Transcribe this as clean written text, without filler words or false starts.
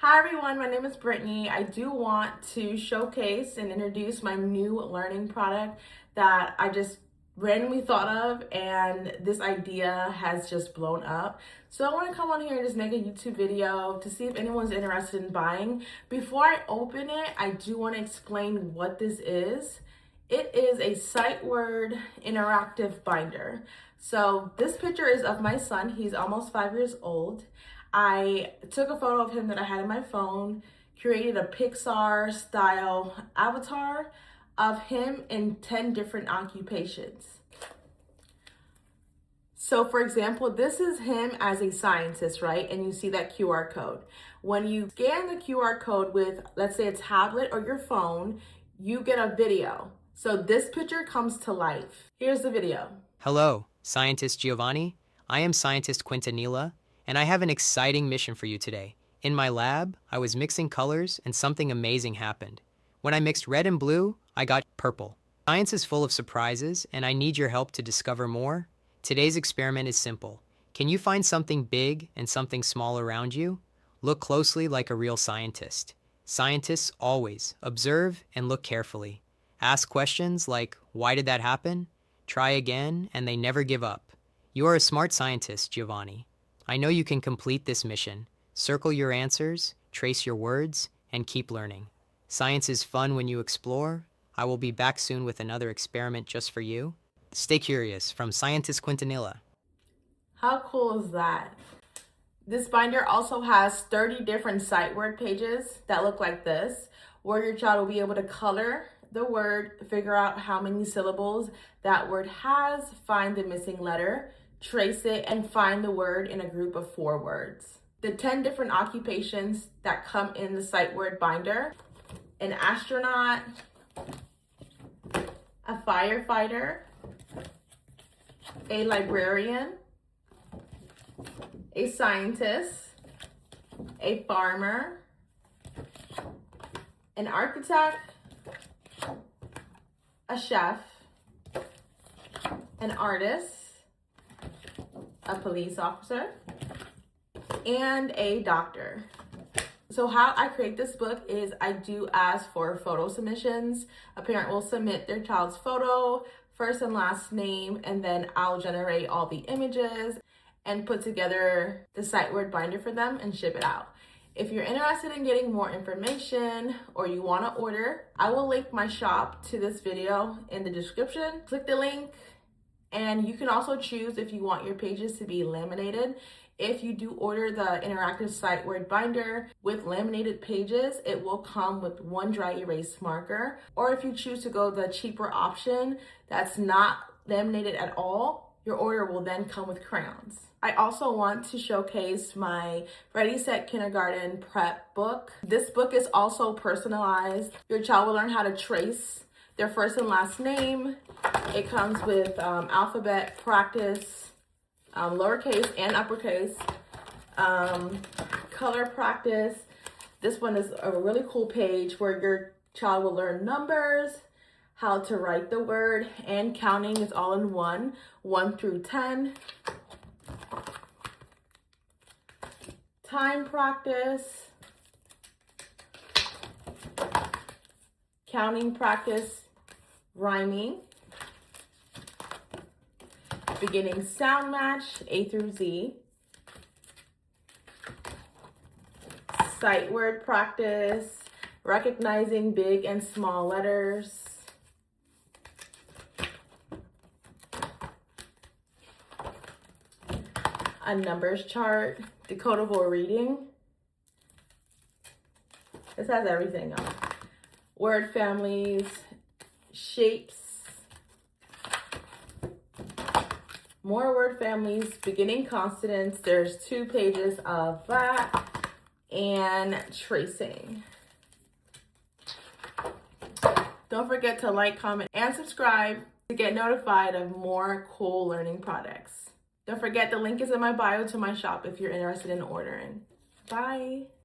Hi everyone, my name is Brittany. I do want to showcase and introduce my new learning product that I just randomly thought of, and this idea has just blown up. So I want to come on here and just make a YouTube video to see if anyone's interested in buying. Before I open it, I do want to explain what this is. It is a sight word interactive binder. So this picture is of my son. He's almost 5 years old. I took a photo of him that I had in my phone, created a Pixar-style avatar of him in 10 different occupations. So for example, this is him as a scientist, right? And you see that QR code. When you scan the QR code with, let's say, a tablet or your phone, you get a video. So this picture comes to life. Here's the video. Hello, Scientist Giovanni. I am Scientist Quintanilla, and I have an exciting mission for you today. In my lab, I was mixing colors and something amazing happened. When I mixed red and blue, I got purple. Science is full of surprises, and I need your help to discover more. Today's experiment is simple. Can you find something big and something small around you? Look closely like a real scientist. Scientists always observe and look carefully. Ask questions like, why did that happen? Try again, and they never give up. You are a smart scientist, Giovanni. I know you can complete this mission. Circle your answers, trace your words, and keep learning. Science is fun when you explore. I will be back soon with another experiment just for you. Stay curious, from Scientist Quintanilla. How cool is that? This binder also has 30 different sight word pages that look like this, where your child will be able to color the word, figure out how many syllables that word has, find the missing letter, trace it, and find the word in a group of 4 words. The 10 different occupations that come in the sight word binder: an astronaut, a firefighter, a librarian, a scientist, a farmer, an architect, a chef, an artist, a police officer, and a doctor. So how I create this book is I do ask for photo submissions. A parent will submit their child's photo, first and last name, and then I'll generate all the images and put together the sight word binder for them and ship it out. If you're interested in getting more information or you want to order, I will link my shop to this video in the description. Click the link, and you can also choose if you want your pages to be laminated. If you do order the interactive sight word binder with laminated pages, it will come with 1 dry erase marker. Or if you choose to go the cheaper option that's not laminated at all, your order will then come with crayons. I also want to showcase my Ready Set Kindergarten prep book. This book is also personalized. Your child will learn how to trace their first and last name. It comes with alphabet practice, lowercase and uppercase, color practice. This one is a really cool page where your child will learn numbers, how to write the word, and counting is all in one, 1 through 10. Time practice, counting practice, rhyming, beginning sound match, A through Z, sight word practice, recognizing big and small letters, a numbers chart, decodable reading. This has everything on it. Word families, shapes, more word families, beginning consonants. There's 2 pages of that, and tracing. Don't forget to like, comment, and subscribe to get notified of more cool learning products. Don't forget the link is in my bio to my shop if you're interested in ordering. Bye.